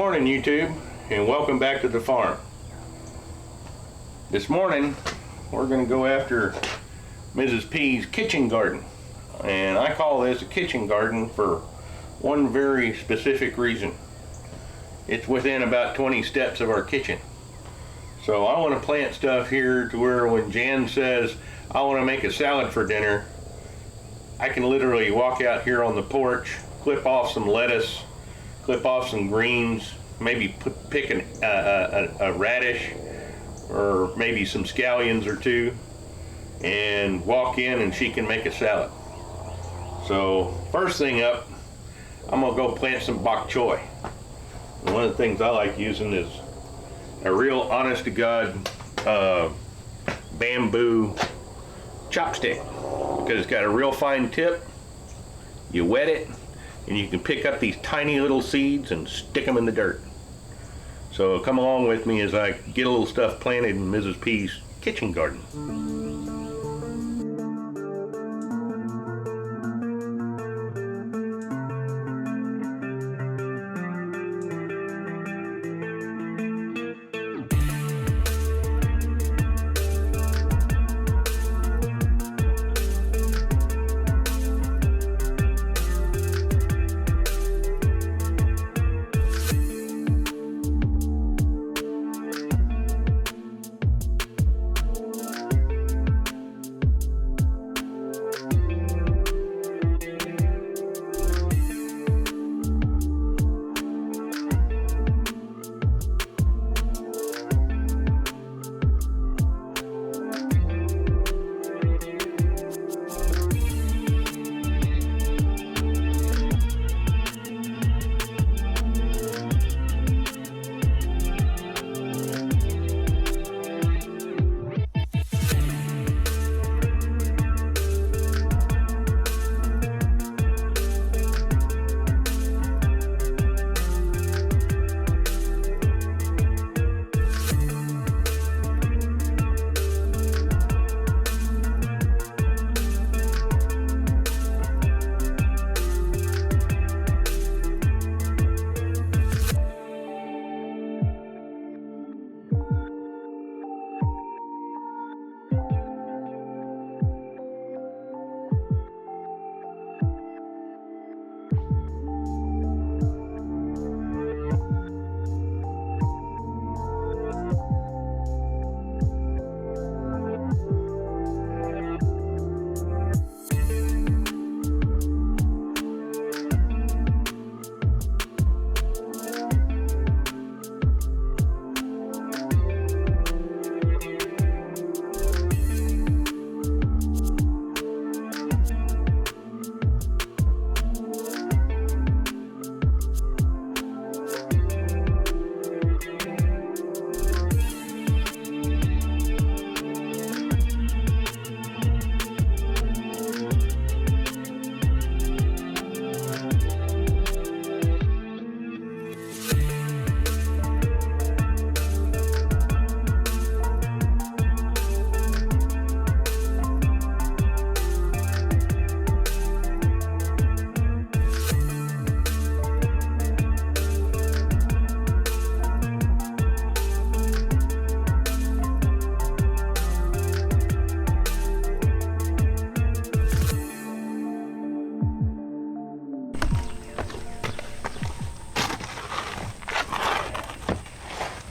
Good morning, YouTube, and welcome back to the farm. This morning we're going to go after Mrs. P's kitchen garden, and I call this a kitchen garden for one very specific reason. It's within about 20 steps of our kitchen, so I want to plant stuff here to where when Jan says I want to make a salad for dinner, I can literally walk out here on the porch, clip off some lettuce, clip off some greens, maybe pick a radish or maybe some scallions or two, and walk in and she can make a salad. So first thing up, I'm gonna go plant some bok choy. And one of the things I like using is a real honest to God bamboo chopstick, because it's got a real fine tip. You wet it and you can pick up these tiny little seeds and stick them in the dirt. So come along with me as I get a little stuff planted in Mrs. P's kitchen garden.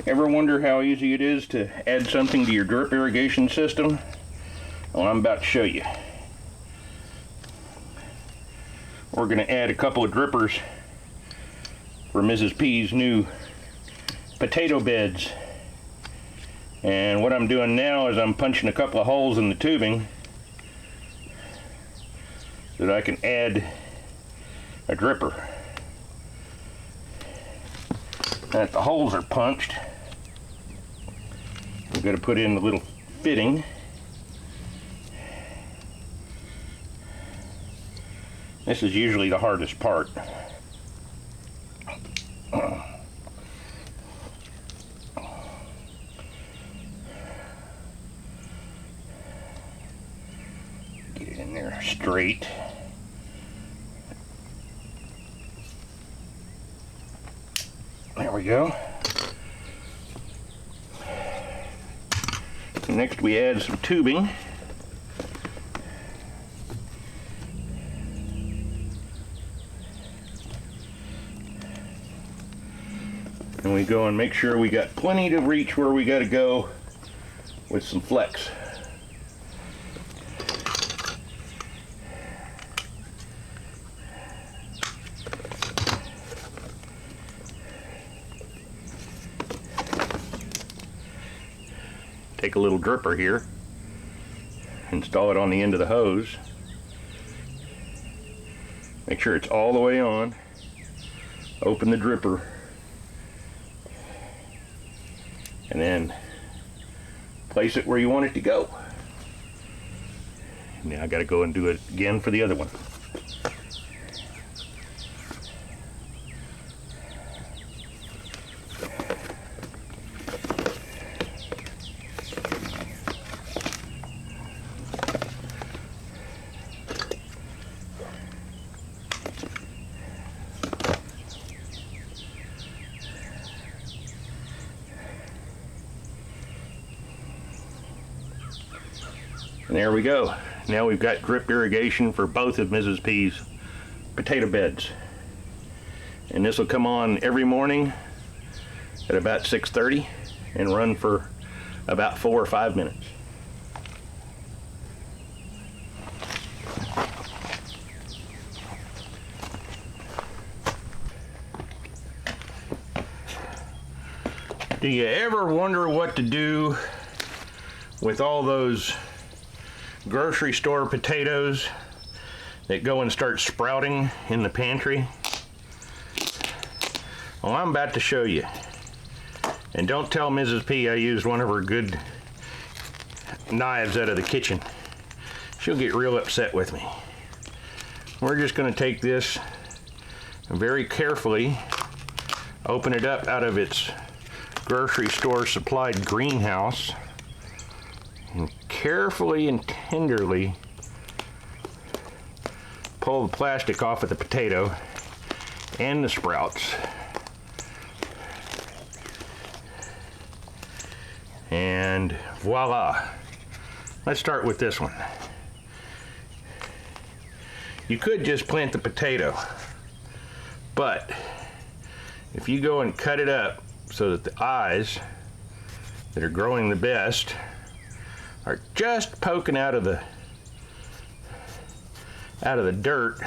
Ever wonder how easy it is to add something to your drip irrigation system? Well, I'm about to show you. We're going to add a couple of drippers for Mrs. P's new potato beds. And what I'm doing now is I'm punching a couple of holes in the tubing so that I can add a dripper. Now that the holes are punched, we're going to put in the little fitting. This is usually the hardest part. Get it in there straight. There There we go. Next we add some tubing. And we go and make sure we got plenty to reach where we got to go with some flex. Take a little dripper here, install it on the end of the hose, make sure it's all the way on, open the dripper, and then place it where you want it to go. Now I got to go and do it again for the other one. And there we go. Now we've got drip irrigation for both of Mrs. P's potato beds. And this will come on every morning at about 6:30 and run for about 4 or 5 minutes. Do you ever wonder what to do with all those grocery store potatoes that go and start sprouting in the pantry? Well, I'm about to show you. And don't tell Mrs. P I used one of her good knives out of the kitchen. She'll get real upset with me. We're just going to take this and very carefully open it up out of its grocery store supplied greenhouse and carefully and tenderly pull the plastic off of the potato and the sprouts. And voila. Let's start with this one. You could just plant the potato, but if you go and cut it up so that the eyes that are growing the best are just poking out of the dirt,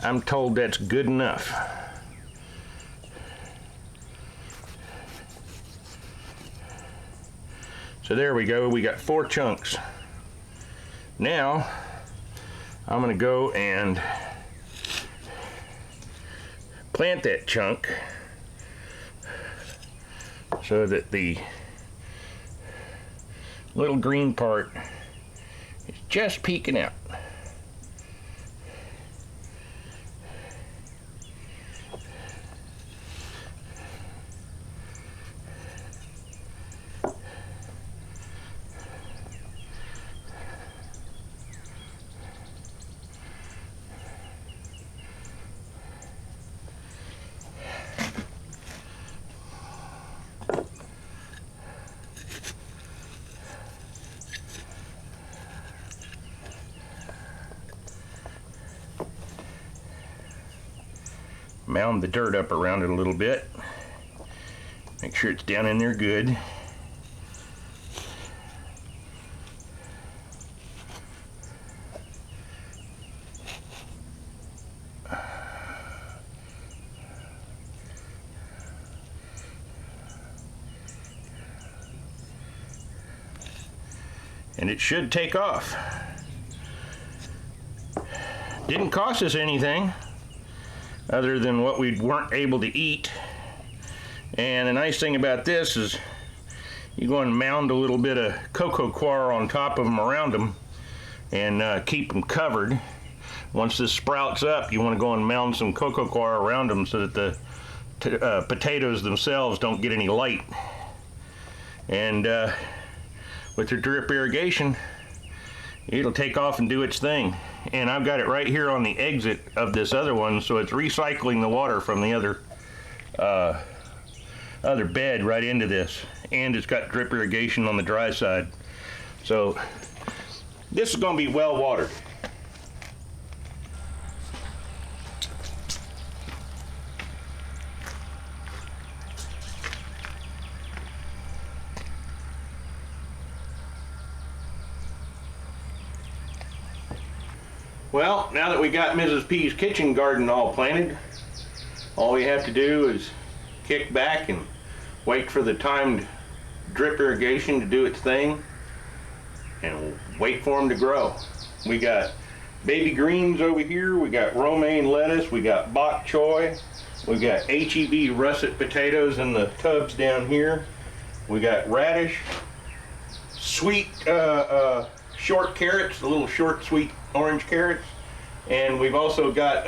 I'm told that's good enough. So there we go, we got 4 chunks. Now I'm gonna go and plant that chunk so that the little green part is just peeking out. Mound the dirt up around it a little bit. Make sure it's down in there good. And it should take off. Didn't cost us anything other than what we weren't able to eat. And the nice thing about this is you go and mound a little bit of cocoa coir on top of them, around them, and keep them covered. Once this sprouts up, you want to go and mound some cocoa coir around them so that the potatoes themselves don't get any light. And with your drip irrigation, it'll take off and do its thing. And I've got it right here on the exit of this other one, so it's recycling the water from the other other bed right into this, and it's got drip irrigation on the dry side. So this is going to be well watered. Well, now that we got Mrs. P's kitchen garden all planted, all we have to do is kick back and wait for the timed drip irrigation to do its thing and wait for them to grow. We got baby greens over here, we got romaine lettuce, we got bok choy, we got HEB russet potatoes in the tubs down here, we got radish, sweet short carrots, the little short sweet orange carrots, and we've also got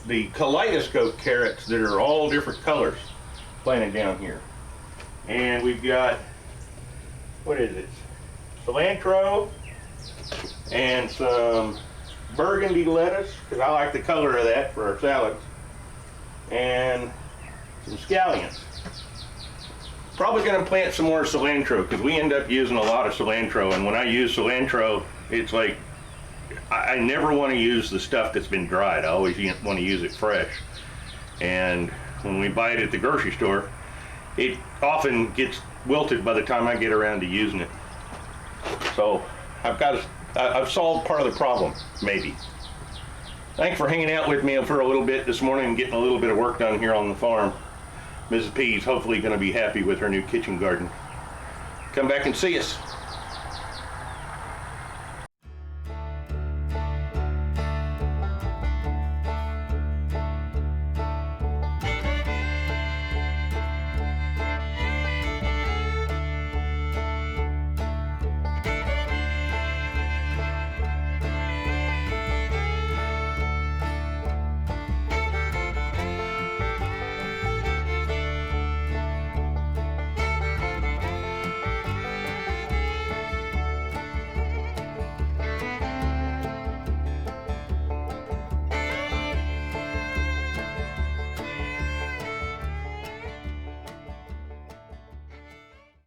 the kaleidoscope carrots that are all different colors planted down here. And we've got, what is it, cilantro and some burgundy lettuce, because I like the color of that for our salads, and some scallions. Probably going to plant some more cilantro because we end up using a lot of cilantro, and when I use cilantro, it's like I never want to use the stuff that's been dried. I always want to use it fresh. And when we buy it at the grocery store, it often gets wilted by the time I get around to using it. So I've solved part of the problem, maybe. Thanks for hanging out with me for a little bit this morning and getting a little bit of work done here on the farm. Mrs. P's hopefully going to be happy with her new kitchen garden. Come back and see us.